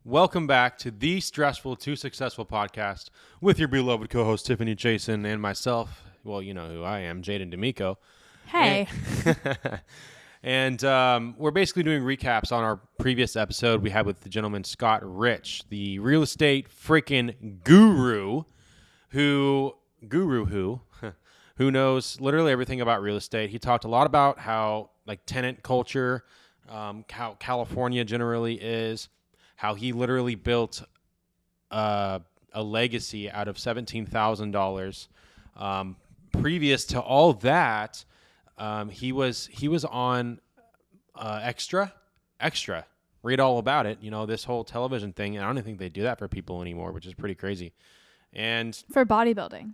Welcome back to the Stressful to Successful podcast with your beloved co-host Tiffany, Chasson, and myself. Well, you know who I am, Jaden D'Amico. Hey. And we're basically doing recaps on our previous episode we had with the gentleman Scott Rich, the real estate freaking who knows literally everything about real estate. He talked a lot about how like tenant culture, how California generally is, how he literally built a legacy out of $17,000. Previous to all that, he was on Extra. Read all about it. You know, this whole television thing. And I don't think they do that for people anymore, which is pretty crazy. And For bodybuilding.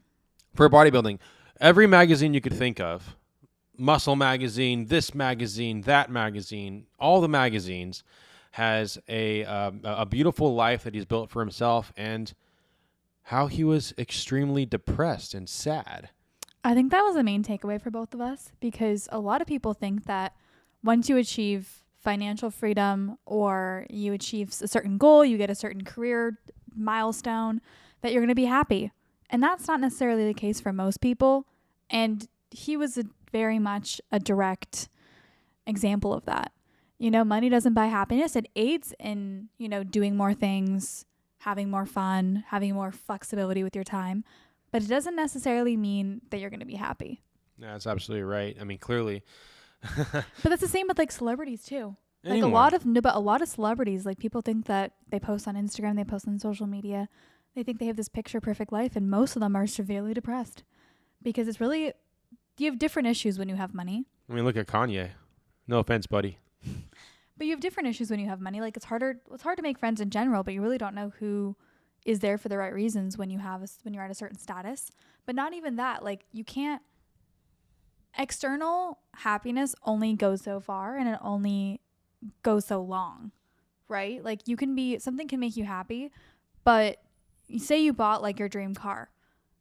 Every magazine you could think of, Muscle Magazine, this magazine, that magazine, all the magazines, has a beautiful life that he's built for himself, and how he was extremely depressed and sad. I think that was the main takeaway for both of us, because a lot of people think that once you achieve financial freedom or you achieve a certain goal, you get a certain career milestone, that you're going to be happy. And that's not necessarily the case for most people. And he was very much a direct example of that. You know, money doesn't buy happiness. It aids in, you know, doing more things, having more fun, having more flexibility with your time. But it doesn't necessarily mean that you're going to be happy. Yeah, that's absolutely right. I mean, clearly. But that's the same with like celebrities too. Anyone. Like a lot of celebrities, like people think that they post on Instagram, they post on social media. They think they have this picture perfect life, and most of them are severely depressed because it's really, you have different issues when you have money. I mean, look at Kanye. No offense, buddy. But you have different issues when you have money. Like it's hard to make friends in general, but you really don't know who is there for the right reasons when you're at a certain status. But not even that. Like you can't. External happiness only goes so far, and it only goes so long, right? Like something can make you happy, but you say you bought like your dream car.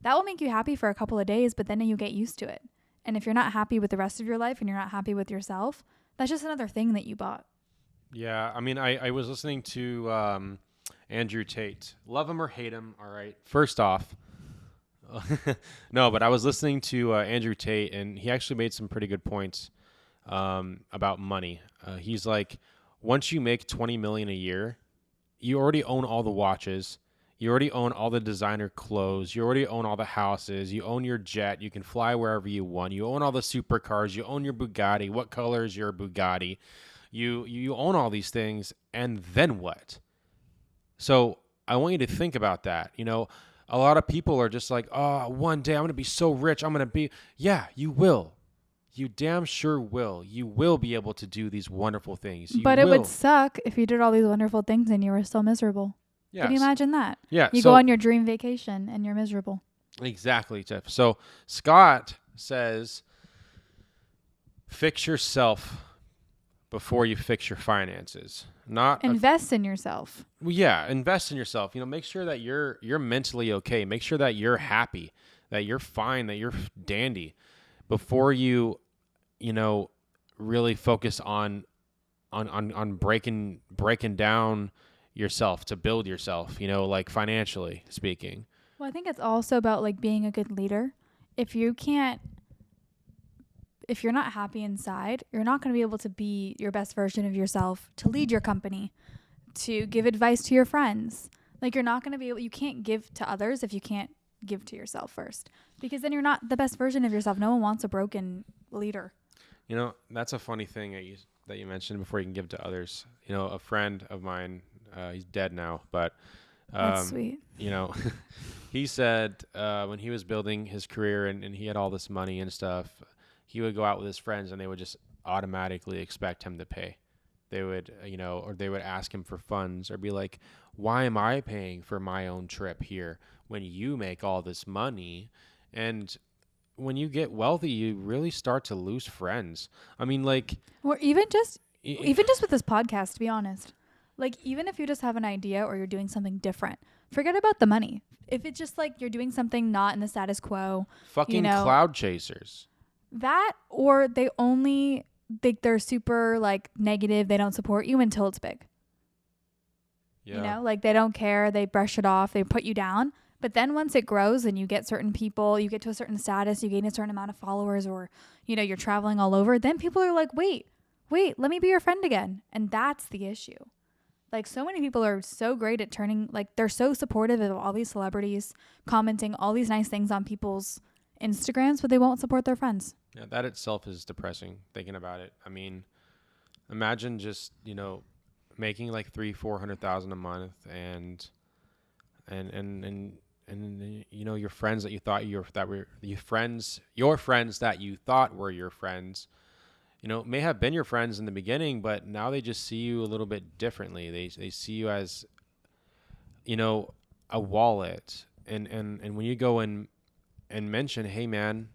That will make you happy for a couple of days, but then you get used to it. And if you're not happy with the rest of your life and you're not happy with yourself, that's just another thing that you bought. Yeah, I mean, I was listening to Andrew Tate. Love him or hate him, all right. First off, no, but I was listening to Andrew Tate, and he actually made some pretty good points about money. He's like, once you make $20 million a year, you already own all the watches. You already own all the designer clothes. You already own all the houses. You own your jet. You can fly wherever you want. You own all the supercars. You own your Bugatti. What color is your Bugatti? You own all these things, and then what? So I want you to think about that. You know, a lot of people are just like, oh, one day I'm going to be so rich. I'm going to be, yeah, you will. You damn sure will. You will be able to do these wonderful things. But it would suck if you did all these wonderful things and you were still miserable. Yes. Can you imagine that? Yeah. You go on your dream vacation and you're miserable. Exactly, Jeff. So Scott says, fix yourself before you fix your finances. Invest in yourself. Yeah, invest in yourself. You know, make sure that you're mentally okay. Make sure that you're happy, that you're fine, that you're dandy before you know, really focus on breaking down yourself to build yourself, you know, like financially speaking. Well, I think it's also about like being a good leader. If you're not happy inside, you're not going to be able to be your best version of yourself, to lead your company, to give advice to your friends. Like you can't give to others if you can't give to yourself first, because then you're not the best version of yourself. No one wants a broken leader. You know, that's a funny thing that you mentioned before you can give to others. You know, a friend of mine, he's dead now, but that's sweet. You know, he said when he was building his career and he had all this money and stuff, he would go out with his friends and they would just automatically expect him to pay. They would, you know, or they would ask him for funds or be like, why am I paying for my own trip here when you make all this money? And when you get wealthy, you really start to lose friends. I mean, like, or even just with this podcast, to be honest, like even if you just have an idea or you're doing something different, forget about the money. If it's just like you're doing something not in the status quo, fucking cloud chasers. That, or they're super like negative. They don't support you until it's big. Yeah. You know, like they don't care. They brush it off. They put you down. But then once it grows and you get certain people, you get to a certain status, you gain a certain amount of followers, or, you know, you're traveling all over, then people are like, wait, let me be your friend again. And that's the issue. Like, so many people are so great at turning, like, they're so supportive of all these celebrities, commenting all these nice things on people's Instagrams, but they won't support their friends. Yeah, that itself is depressing, thinking about it. I mean, imagine just, you know, making like 300,000-400,000 a month, and you know, your friends that you thought your friends that you thought were your friends, you know, may have been your friends in the beginning, but now they just see you a little bit differently. They see you as, you know, a wallet, and when you go and mention, hey man,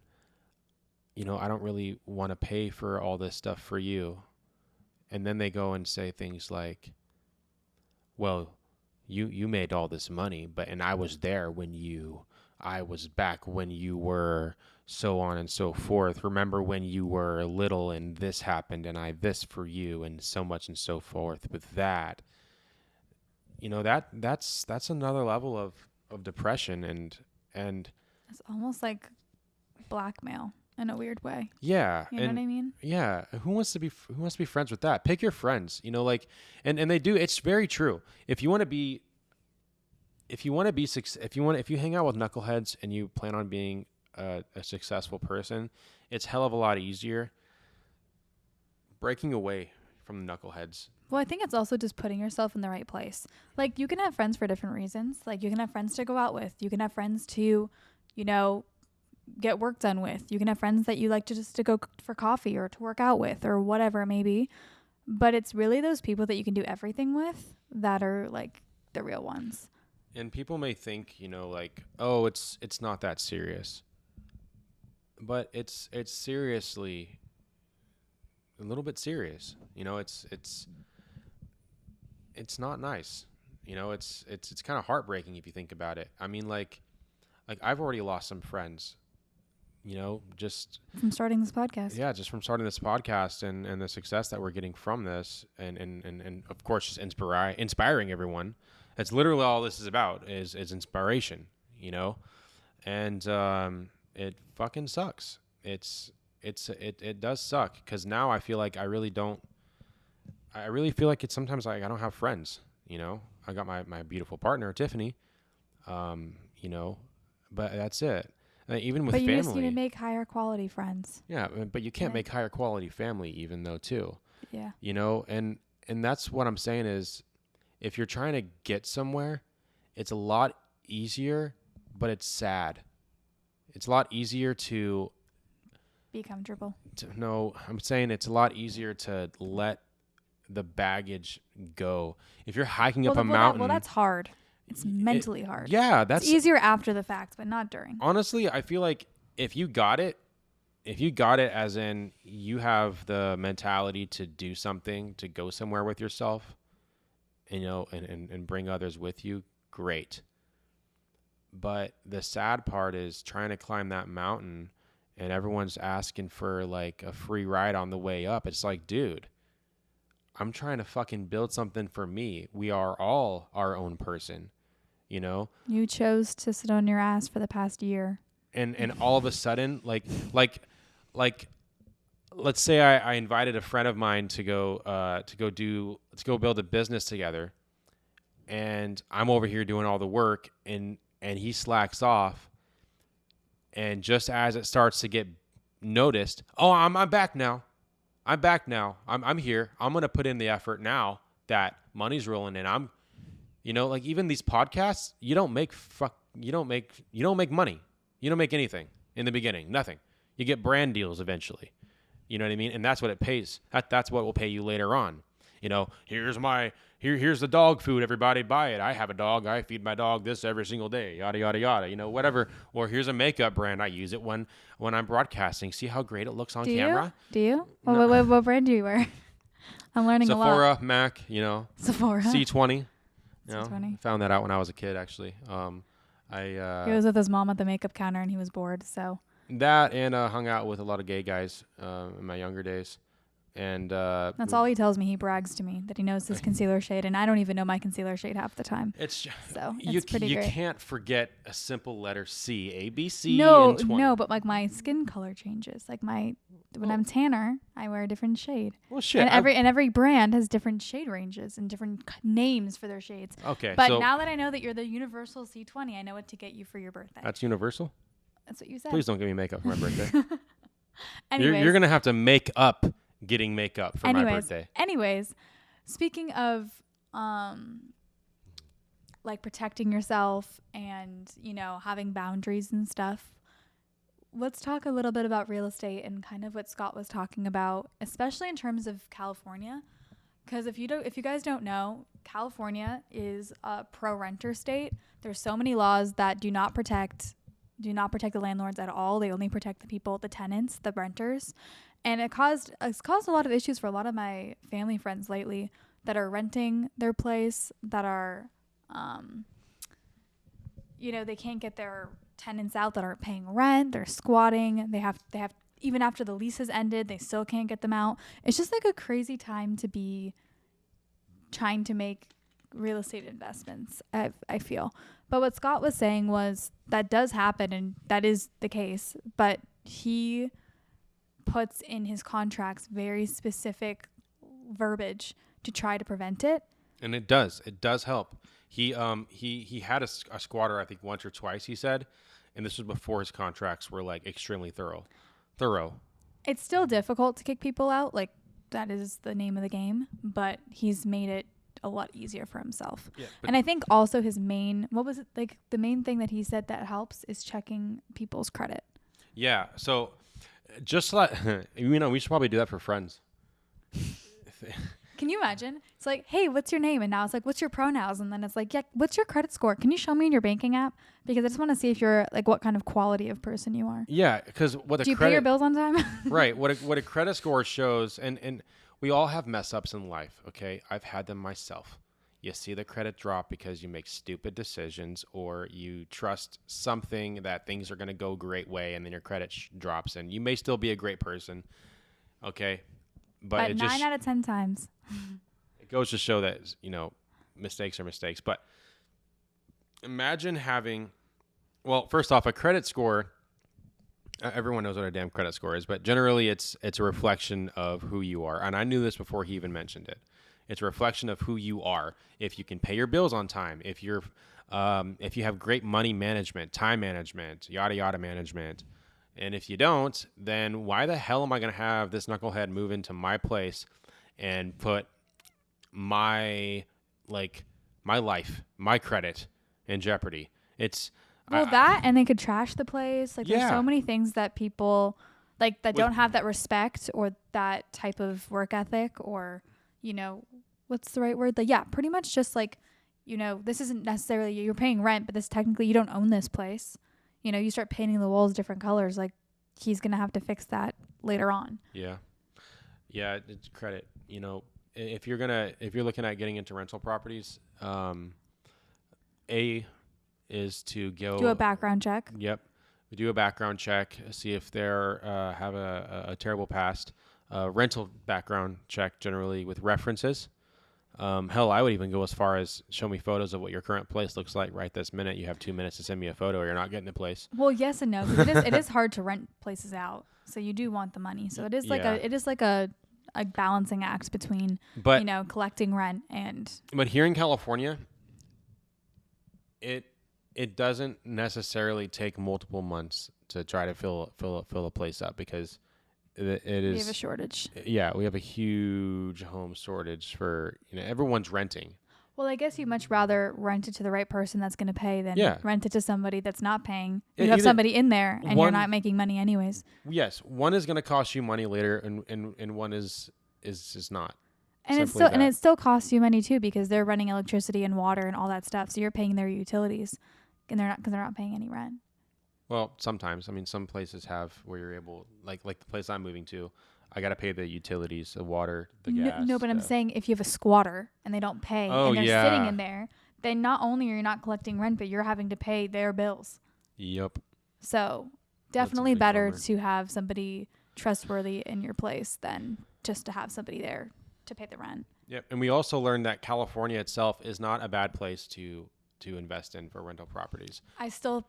you know, I don't really want to pay for all this stuff for you, and then they go and say things like, well, you made all this money, and I was there I was back when you were, so on and so forth. Remember when you were little and this happened and I this for you, and so much and so forth with that. You know, that's another level of depression, and It's almost like blackmail in a weird way. yeah, You know what I mean? yeah, who wants to be friends with that? Pick your friends, you know, like, and they do. It's very true. If you hang out with knuckleheads and you plan on being a successful person, it's hell of a lot easier breaking away from the knuckleheads. Well, I think it's also just putting yourself in the right place. Like, you can have friends for different reasons. Like, you can have friends to go out with. You can have friends to, you know, get work done with. You can have friends that you like to go for coffee or to work out with or whatever it may be. But it's really those people that you can do everything with that are like the real ones. And people may think, you know, like, oh, it's not that serious, but it's seriously a little bit serious. You know, it's not nice. You know, it's kind of heartbreaking if you think about it. I mean, like I've already lost some friends, you know, just from starting this podcast. Yeah, just from starting this podcast and the success that we're getting from this, and of course just inspiring everyone. That's literally all this is about, is inspiration, you know? And it fucking sucks. It does suck, because now I feel like I really feel like it's sometimes like I don't have friends, you know? I got my beautiful partner, Tiffany, you know, but that's it. Even with family. But you just need to make higher quality friends. Yeah, but you can't make higher quality family even though too. Yeah. You know, and that's what I'm saying is, if you're trying to get somewhere, it's a lot easier, but it's sad. It's a lot easier to be comfortable. No, I'm saying it's a lot easier to let the baggage go. If you're hiking up a mountain. Well, that's hard. It's mentally hard. Yeah, it's easier after the fact, but not during. Honestly, I feel like if you got it as in you have the mentality to do something, to go somewhere with yourself, and, you know, and bring others with you, great. But the sad part is trying to climb that mountain and everyone's asking for like a free ride on the way up. It's like, dude, I'm trying to fucking build something for me. We are all our own person, you know? You chose to sit on your ass for the past year. And all of a sudden, like let's say I invited a friend of mine to go build a business together, and I'm over here doing all the work, and he slacks off, and just as it starts to get noticed, oh, I'm back now. I'm here. I'm gonna put in the effort now that money's rolling in. I'm, you know, like even these podcasts, you don't make money. You don't make anything in the beginning. Nothing. You get brand deals eventually. You know what I mean? And that's what it pays. That's what will pay you later on. You know, here's the dog food. Everybody buy it. I have a dog. I feed my dog this every single day. Yada, yada, yada. You know, whatever. Or here's a makeup brand. I use it when I'm broadcasting. See how great it looks on camera? Do you? No. What brand do you wear? I'm learning a lot. Sephora, MAC, you know. Sephora. C20. You C20. know, I found that out when I was a kid, actually. He was with his mom at the makeup counter and he was bored, so. That and hung out with a lot of gay guys in my younger days. And that's all he tells me. He brags to me that he knows his concealer shade, and I don't even know my concealer shade half the time. It's so you, it's pretty you great. can't forget a simple letter C, A, B, C, No, and 20. no, but like my skin color changes. Like when I'm tanner, I wear a different shade. Well, shit. And every brand has different shade ranges and different names for their shades. Okay. But so now that I know that you're the universal C20, I know what to get you for your birthday. that's universal? That's what you said. Please don't give me makeup for my birthday. Anyways, You're going to have to make up getting makeup for my birthday. Anyways, speaking of like protecting yourself and, having boundaries and stuff, let's talk a little bit about real estate and kind of what Scott was talking about, especially in terms of California. Because if you guys don't know, California is a pro-renter state. There's so many laws that do not protect the landlords at all. They only protect the people, the tenants, the renters. And it's caused a lot of issues for a lot of my family friends lately that are renting their place, that are, they can't get their tenants out that aren't paying rent. They're squatting. They have even after the lease has ended, they still can't get them out. It's just like a crazy time to be trying to make real estate investments, I feel. But what Scott was saying was that does happen, and that is the case. But he puts in his contracts very specific verbiage to try to prevent it. And it does help. He had a squatter, I think, once or twice, he said, and this was before his contracts were like extremely thorough. It's still difficult to kick people out, like that is the name of the game, but he's made it a lot easier for himself. Yeah, and I think also his main the main thing that he said that helps is checking people's credit. Yeah, so just like we should probably do that for friends. Can you imagine? It's like, hey, what's your name? And now it's like, what's your pronouns? And then it's like, yeah, what's your credit score? Can you show me in your banking app? Because I just want to see if you're like what kind of quality of person you are. Yeah, because do you pay your bills on time? Right. What a credit score shows, and we all have mess ups in life. Okay, I've had them myself. You see the credit drop because you make stupid decisions, or you trust something that things are going to go a great way, and then your credit drops, and you may still be a great person. Okay. But it 9 out of 10 times. It goes to show that, mistakes are mistakes. But imagine having, well, first off, a credit score, everyone knows what a damn credit score is, but generally it's a reflection of who you are. And I knew this before he even mentioned it. It's a reflection of who you are. If you can pay your bills on time, if you have great money management, time management, yada, yada management. And if you don't, then why the hell am I going to have this knucklehead move into my place and put my life, my credit in jeopardy? It's and they could trash the place. Like there's so many things that people like that don't have that respect or that type of work ethic, or what's the right word? Pretty much just like, this isn't necessarily you're paying rent, but this technically you don't own this place. You start painting the walls different colors, like he's going to have to fix that later on. Yeah. Yeah. It's credit, if you're looking at getting into rental properties, A is to go do a background check. Yep. We do a background check, see if they're, have a terrible past, rental background check generally with references. Hell, I would even go as far as show me photos of what your current place looks like right this minute. You have 2 minutes to send me a photo or you're not getting the place. Well, yes and no. Because it is hard to rent places out. So you do want the money. So it is like a balancing act between, collecting rent and. But here in California, it doesn't necessarily take multiple months to try to fill a place up because it is. We have a shortage. Yeah, we have a huge home shortage for everyone's renting. Well, I guess you'd much rather rent it to the right person that's going to pay than rent it to somebody that's not paying. You have somebody in there and you're not making money anyways. Yes, one is going to cost you money later, and one is not. And it still costs you money too because they're running electricity and water and all that stuff. So you're paying their utilities, and they're not paying any rent. Well, sometimes. I mean, some places have where you're able, like the place I'm moving to, I got to pay the utilities, the water, the gas. No, but I'm saying if you have a squatter and they don't pay and they're sitting in there, then not only are you not collecting rent, but you're having to pay their bills. Yep. So definitely better to have somebody trustworthy in your place than just to have somebody there to pay the rent. Yep. And we also learned that California itself is not a bad place to invest in for rental properties. I still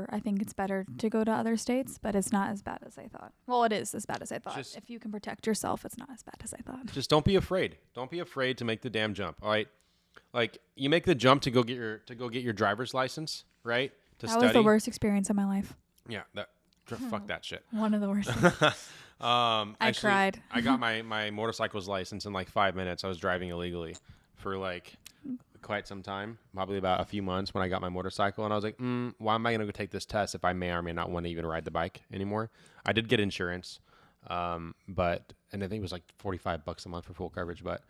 I think it's better to go to other states, but it's not as bad as I thought. Well, it is as bad as I thought. If you can protect yourself, it's not as bad as I thought. Just don't be afraid. Don't be afraid to make the damn jump. All right. Like you make the jump to go get your driver's license, right? That was the worst experience of my life. Yeah. Fuck that shit. One of the worst. I cried. I got my motorcycle's license in like 5 minutes. I was driving illegally for like quite some time, probably about a few months when I got my motorcycle. And I was like, why am I going to go take this test if I may or may not want to even ride the bike anymore? I did get insurance, and I think it was like $45 a month for full coverage. But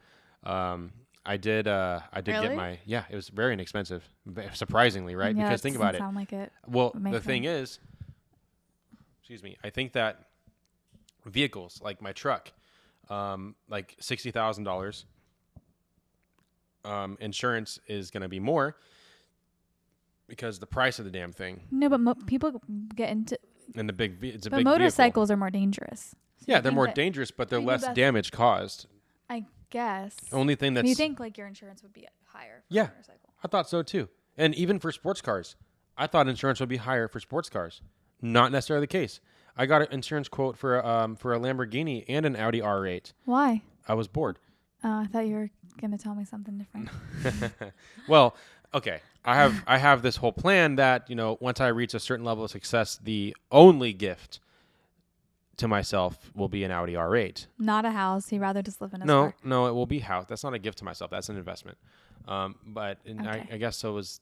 I did really? Get my, it was very inexpensive, surprisingly, right? Yeah, because think about it. Sound like it. Well, the thing is, I think that vehicles like my truck, like $60,000, insurance is going to be more because the price of the damn thing. No, but people get into and it's a but big motorcycles vehicle. Are more dangerous. So yeah, they're more dangerous, but they're less damage caused. I guess. Only thing that's you think like your insurance would be higher for a motorcycle. I thought so too. And even for sports cars, I thought insurance would be higher for sports cars. Not necessarily the case. I got an insurance quote for a Lamborghini and an Audi R8. Why? I was bored. I thought you were going to tell me something different. Well, okay. I have this whole plan that, once I reach a certain level of success, the only gift to myself will be an Audi R8. Not a house. He'd rather just live in a car. No, it will be house. That's not a gift to myself. That's an investment. But I guess so was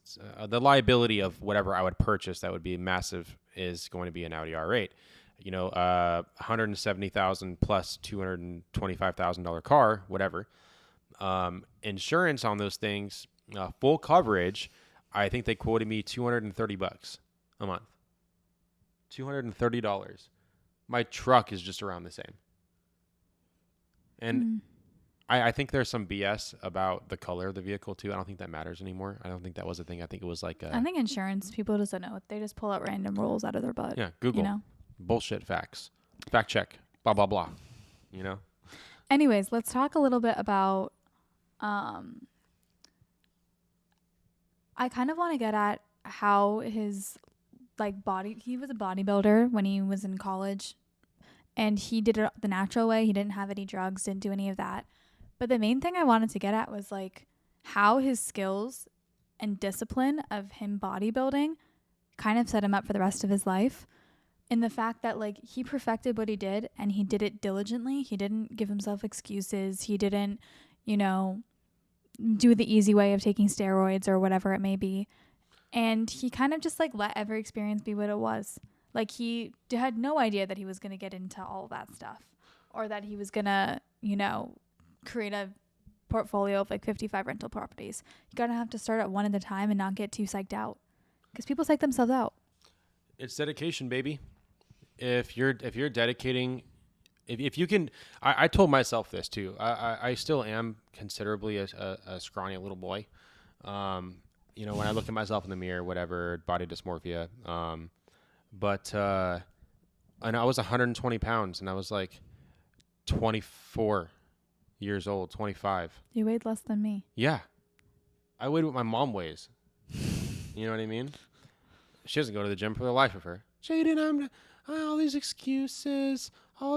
the liability of whatever I would purchase that would be massive is going to be an Audi R8. $170,000 plus $225,000 car, whatever. Insurance on those things, full coverage, I think they quoted me $230 a month. $230. My truck is just around the same. And I think there's some BS about the color of the vehicle too. I don't think that matters anymore. I don't think that was a thing. I think it was like I think insurance, people just don't know. They just pull out random rules out of their butt. Yeah, Google. Bullshit facts. Fact check. Blah, blah, blah. Anyways, let's talk a little bit about I kind of want to get at how his he was a bodybuilder when he was in college, and he did it the natural way. He didn't have any drugs, didn't do any of that. But the main thing I wanted to get at was how his skills and discipline of him bodybuilding kind of set him up for the rest of his life. And the fact that he perfected what he did and he did it diligently. He didn't give himself excuses. He didn't, do the easy way of taking steroids or whatever it may be. And he kind of just let every experience be what it was. He had no idea that he was going to get into all that stuff or that he was going to, create a portfolio of 55 rental properties. You got to have to start at one at a time and not get too psyched out because people psych themselves out. It's dedication, baby. If you're dedicating, if you can, I told myself this too. I still am considerably a scrawny little boy. When I look at myself in the mirror, whatever, body dysmorphia. And I was 120 pounds and I was 24 years old, 25. You weighed less than me. Yeah. I weighed what my mom weighs. You know what I mean? She doesn't go to the gym for the life of her. Jaden, all these excuses. Is that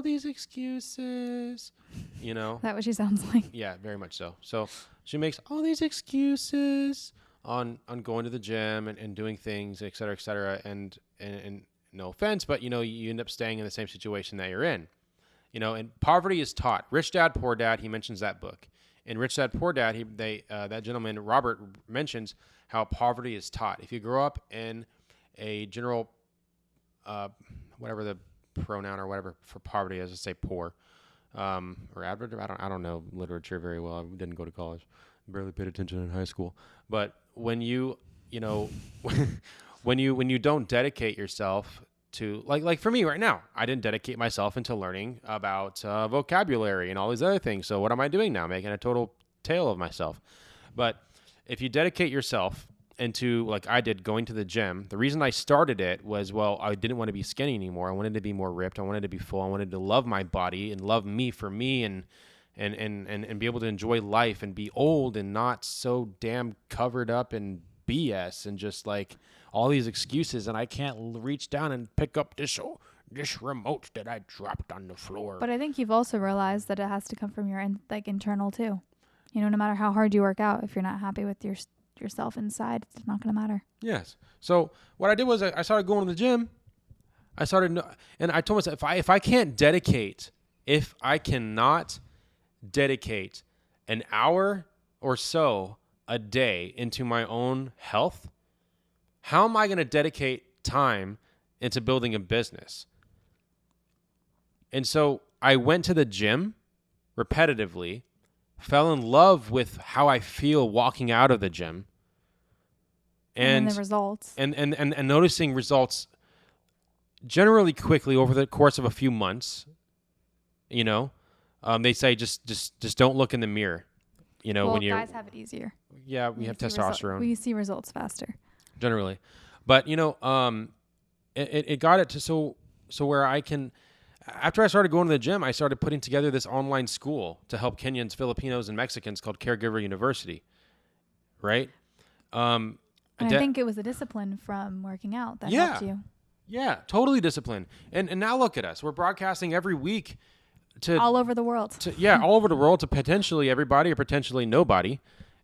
what she sounds like? Yeah, very much so. So she makes all these excuses on going to the gym and doing things, et cetera, et cetera. And no offense, but you end up staying in the same situation that you're in. And poverty is taught. Rich Dad, Poor Dad, he mentions that book. In Rich Dad, Poor Dad, that gentleman, Robert, mentions how poverty is taught. If you grow up in a general, whatever the pronoun or whatever for poverty is, let's say poor, or average. I don't know literature very well. I didn't go to college, barely paid attention in high school. But when you don't dedicate yourself to like for me right now, I didn't dedicate myself into learning about vocabulary and all these other things. So what am I doing now? Making a total tale of myself. But if you dedicate yourself into, like I did, going to the gym. The reason I started it was, well, I didn't want to be skinny anymore. I wanted to be more ripped. I wanted to be full. I wanted to love my body and love me for me, and be able to enjoy life and be old and not so damn covered up in BS and just like all these excuses. And I can't reach down and pick up this remote that I dropped on the floor. But I think you've also realized that it has to come from your internal too. You know, no matter how hard you work out, if you're not happy with yourself inside, it's not going to matter. Yes. So what I did was I started going to the gym. And I told myself, if I cannot dedicate an hour or so a day into my own health, how am I going to dedicate time into building a business? And so I went to the gym repetitively, fell in love with how I feel walking out of the gym. And the results. And noticing results generally quickly over the course of a few months. You know, they say just don't look in the mirror. You know, when guys have it easier. Yeah, we have testosterone. We see results faster. Generally. But, you know, it got it to so where I can, after I started going to the gym, I started putting together this online school to help Kenyans, Filipinos, and Mexicans called Caregiver University. Right? And I think it was the discipline from working out that helped you. Yeah, totally discipline. And now look at us. We're broadcasting every week to all over the world. All over the world to potentially everybody or potentially nobody.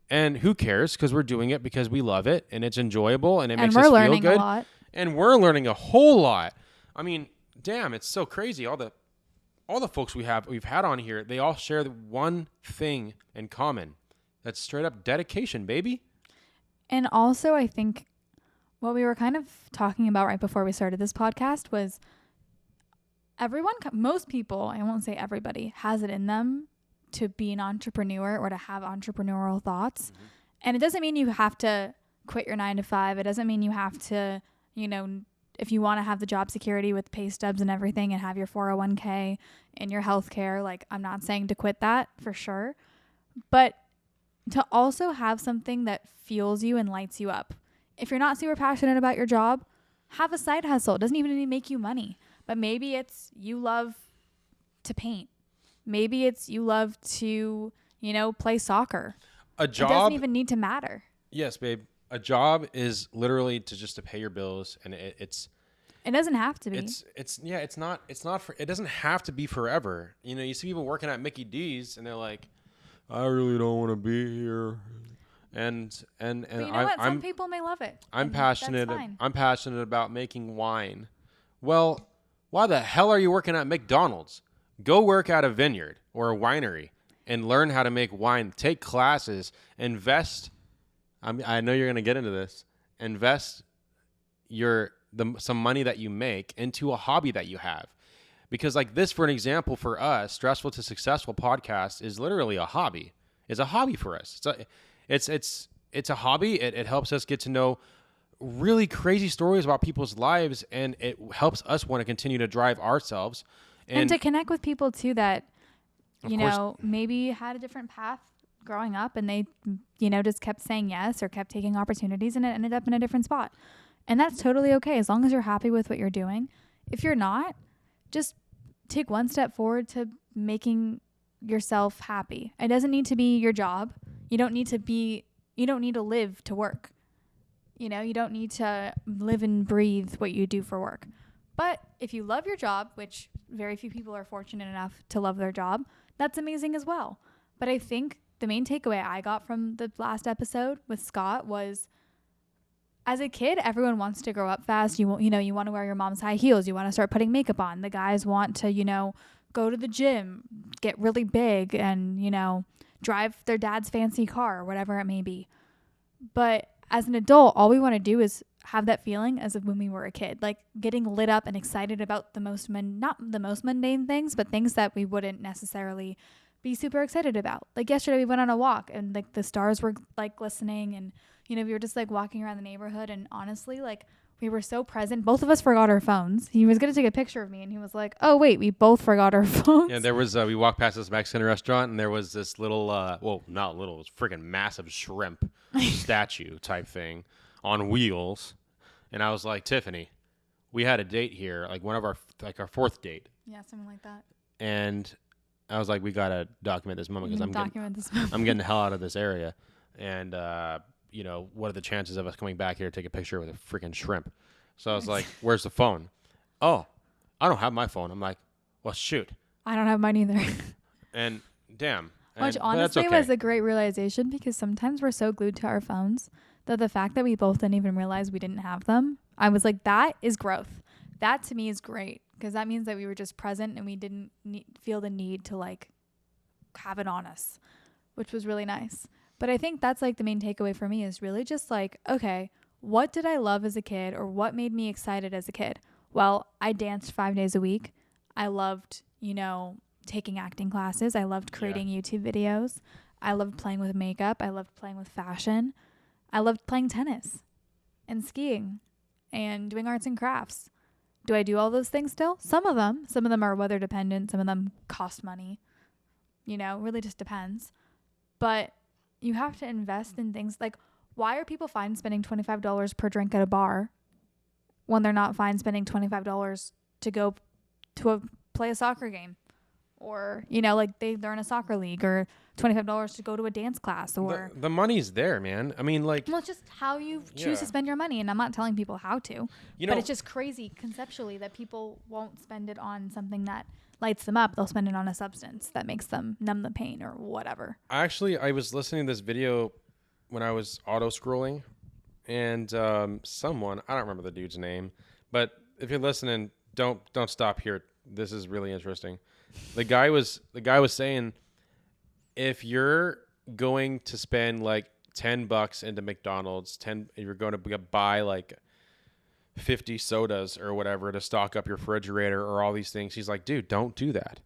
And who cares? Because we're doing it because we love it and it's enjoyable and it makes us feel good. And we're learning a lot. And we're learning a whole lot. I mean, damn, it's so crazy. All the folks we've had on here, they all share the one thing in common. That's straight up dedication, baby. And also, I think what we were kind of talking about right before we started this podcast was most people, I won't say everybody, has it in them to be an entrepreneur or to have entrepreneurial thoughts. Mm-hmm. And it doesn't mean you have to quit your 9 to 5. It doesn't mean you have to, you know, if you want to have the job security with pay stubs and everything and have your 401k and your health care, like I'm not saying to quit that for sure, but to also have something that fuels you and lights you up. If you're not super passionate about your job, have a side hustle. It doesn't even need to make you money, but maybe it's you love to paint. Maybe it's you love to, you know, play soccer. A job. It doesn't even need to matter. Yes, babe. A job is literally to pay your bills, and it doesn't have to be. It's not it doesn't have to be forever. You know, you see people working at Mickey D's and they're like, I really don't want to be here. And but you know what? Some people may love it. I'm passionate about making wine. Well, why the hell are you working at McDonald's? Go work at a vineyard or a winery and learn how to make wine. Take classes, invest. I know you're going to get into this. Invest some money that you make into a hobby that you have. Because like this, for an example, for us, Stressful to Successful podcast is literally a hobby. It's a hobby for us. It's a hobby. It helps us get to know really crazy stories about people's lives, and it helps us want to continue to drive ourselves. And to connect with people too that, you know, maybe had a different path growing up and they, you know, just kept saying yes or kept taking opportunities and it ended up in a different spot. And that's totally okay as long as you're happy with what you're doing. If you're not, just take one step forward to making yourself happy. It doesn't need to be your job. You don't need to live to work. You know, you don't need to live and breathe what you do for work. But if you love your job, which very few people are fortunate enough to love their job, that's amazing as well. But I think the main takeaway I got from the last episode with Scott was, as a kid, everyone wants to grow up fast. You want to wear your mom's high heels. You want to start putting makeup on. The guys want to, you know, go to the gym, get really big and, you know, drive their dad's fancy car or whatever it may be. But as an adult, all we want to do is have that feeling as of when we were a kid, like getting lit up and excited about not the most mundane things, but things that we wouldn't necessarily be super excited about. Like yesterday we went on a walk and like the stars were like glistening and, you know, we were just like walking around the neighborhood and honestly, like we were so present. Both of us forgot our phones. He was going to take a picture of me and he was like, oh wait, we both forgot our phones. Yeah, there was, we walked past this Mexican restaurant and there was this little, well, not little, it was freaking massive shrimp statue type thing. on wheels. And I was like, Tiffany, we had a date here, like one of our fourth date. Yeah, something like that. And I was like, we got to document this moment because moment. I'm getting the hell out of this area. And, what are the chances of us coming back here to take a picture with a freaking shrimp? So I was like, where's the phone? Oh, I don't have my phone. I'm like, well, shoot. I don't have mine either. And damn. Which honestly was a great realization, because sometimes we're so glued to our phones that the fact that we both didn't even realize we didn't have them, I was like, that is growth. That to me is great, because that means that we were just present and we didn't feel the need to like have it on us, which was really nice. But I think that's like the main takeaway for me is really just like, okay, what did I love as a kid, or what made me excited as a kid? Well, I danced 5 days a week. I loved, taking acting classes. I loved creating YouTube videos. I loved playing with makeup. I loved playing with fashion. I loved playing tennis and skiing and doing arts and crafts. Do I do all those things still? Some of them are weather dependent. Some of them cost money. Really just depends. But you have to invest in things like, why are people fine spending $25 per drink at a bar when they're not fine spending $25 to go to play a soccer game? Or, they're in a soccer league, or $25 to go to a dance class, or the money's there, man. I mean, like, well, it's just how you choose to spend your money. And I'm not telling people how to, but it's just crazy conceptually that people won't spend it on something that lights them up. They'll spend it on a substance that makes them numb the pain or whatever. Actually, I was listening to this video when I was auto scrolling, and someone, I don't remember the dude's name, but if you're listening, don't stop here. This is really interesting. The guy was saying, if you're going to spend like $10 into McDonald's, you're going to buy like 50 sodas or whatever to stock up your refrigerator or all these things. He's like, dude, don't do that.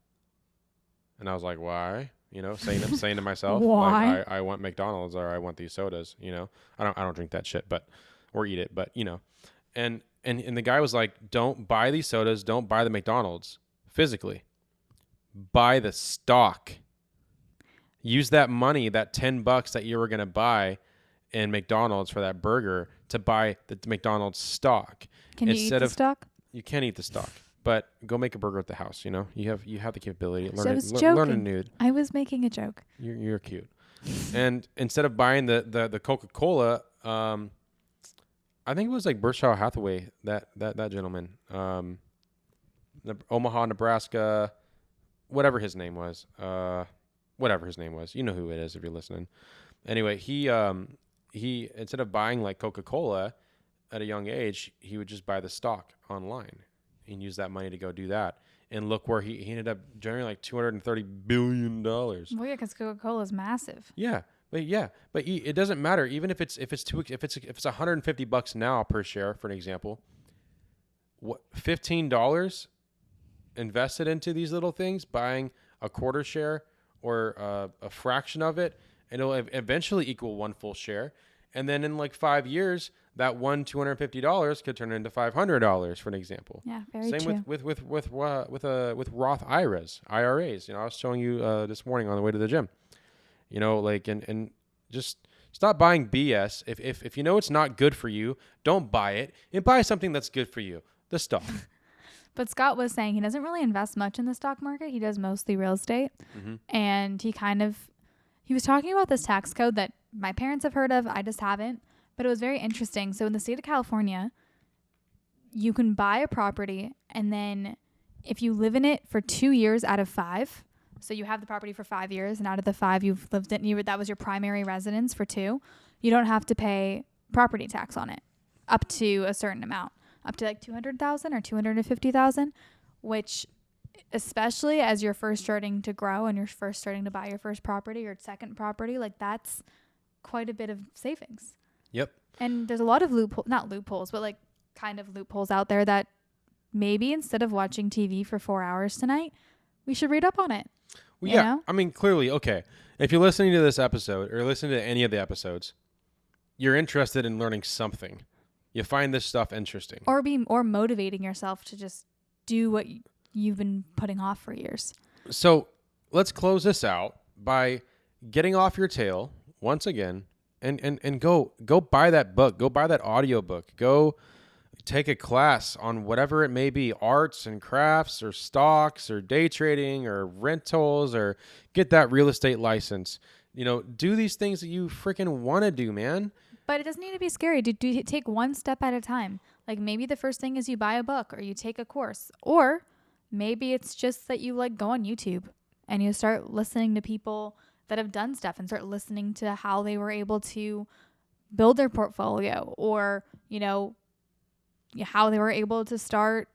And I was like, why? Saying to myself, why? Like, I want McDonald's, or I want these sodas. I don't drink that shit, or eat it, but and the guy was like, don't buy these sodas, don't buy the McDonald's physically. Buy the stock. Use that money, that $10 that you were going to buy in McDonald's for that burger, to buy the McDonald's stock. Can you eat the stock? You can't eat the stock, but go make a burger at the house. You have the capability. Learn a new. I was making a joke. You're cute. And instead of buying the Coca-Cola, I think it was like Berkshire Hathaway, that gentleman, Omaha, Nebraska, whatever his name was. You know who it is if you're listening. Anyway, he instead of buying like Coca-Cola at a young age, he would just buy the stock online and use that money to go do that. And look where he ended up generating like $230 billion. Well, yeah, because Coca-Cola is massive. Yeah, but it doesn't matter. Even if it's $150 now per share, for an example, what $15 invested into these little things, buying a quarter share or a fraction of it, and it'll eventually equal one full share. And then in like 5 years, that $250 could turn into $500, for an example. Yeah, very true. Same with Roth IRAs. I was showing you this morning on the way to the gym. And just stop buying BS. If it's not good for you, don't buy it, and buy something that's good for you. The stock. But Scott was saying he doesn't really invest much in the stock market. He does mostly real estate. Mm-hmm. And he was talking about this tax code that my parents have heard of. I just haven't. But it was very interesting. So in the state of California, you can buy a property, and then if you live in it for 2 years out of 5, so you have the property for 5 years, and out of the 5 you've lived in, that was your primary residence for 2, you don't have to pay property tax on it up to a certain amount. Up to like $200,000 or $250,000, which, especially as you're first starting to grow and you're first starting to buy your first property or second property, like that's quite a bit of savings. Yep. And there's a lot of not loopholes, but like kind of loopholes out there that maybe instead of watching TV for 4 hours tonight, we should read up on it. Well, yeah. I mean, clearly, okay. If you're listening to this episode or listening to any of the episodes, you're interested in learning something. You find this stuff interesting. Or motivating yourself to just do what you've been putting off for years. So let's close this out by getting off your tail once again and go buy that book. Go buy that audio book. Go take a class on whatever it may be, arts and crafts or stocks or day trading or rentals, or get that real estate license. Do these things that you freaking want to do, man. But it doesn't need to be scary. Do take one step at a time. Like maybe the first thing is you buy a book or you take a course, or maybe it's just that you like go on YouTube and you start listening to people that have done stuff and start listening to how they were able to build their portfolio, or, how they were able to start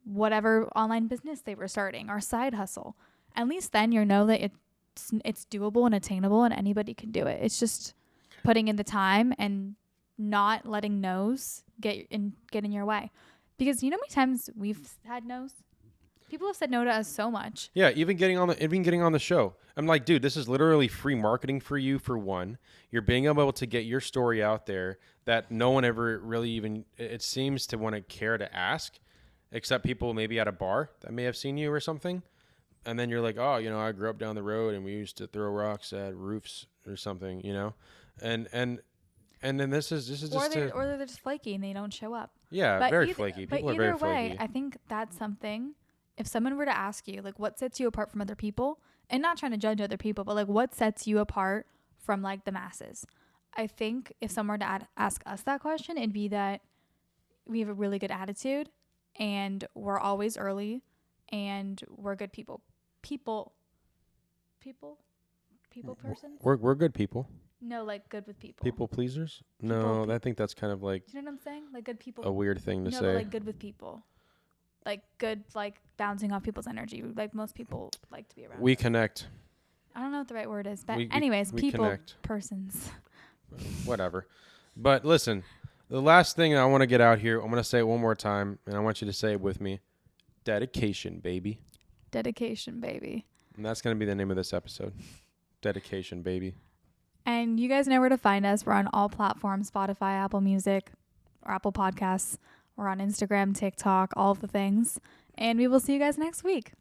whatever online business they were starting or side hustle. At least then that it's doable and attainable and anybody can do it. It's just putting in the time and not letting no's get in your way. Because you know how many times we've had no's? People have said no to us so much. Yeah, even getting on the show. I'm like, dude, this is literally free marketing for you. For one, you're being able to get your story out there that no one ever really even, it seems, to want to care to ask, except people maybe at a bar that may have seen you or something. And then you're like, oh, I grew up down the road and we used to throw rocks at roofs or something, and then this is just or they're just flaky and they don't show up. Yeah, but very flaky. People are very flaky. Either way, I think that's something. If someone were to ask you, like, what sets you apart from other people, and not trying to judge other people, but like, what sets you apart from like the masses? I think if someone were to ask us that question, it'd be that we have a really good attitude and we're always early and we're good people persons. We're good people. No, like good with people. People pleasers? No, I think that's kind of like, you know what I'm saying? Like good people. A weird thing to say. No, like good with people. Like good, like bouncing off people's energy. Like most people like to be around. We connect. I don't know what the right word is, but anyways, we people, connect. Persons. Whatever. But listen, the last thing I want to get out here, I'm going to say it one more time, and I want you to say it with me. Dedication, baby. Dedication, baby. And that's going to be the name of this episode. Dedication, baby. And you guys know where to find us. We're on all platforms, Spotify, Apple Music, or Apple Podcasts. We're on Instagram, TikTok, all of the things. And we will see you guys next week.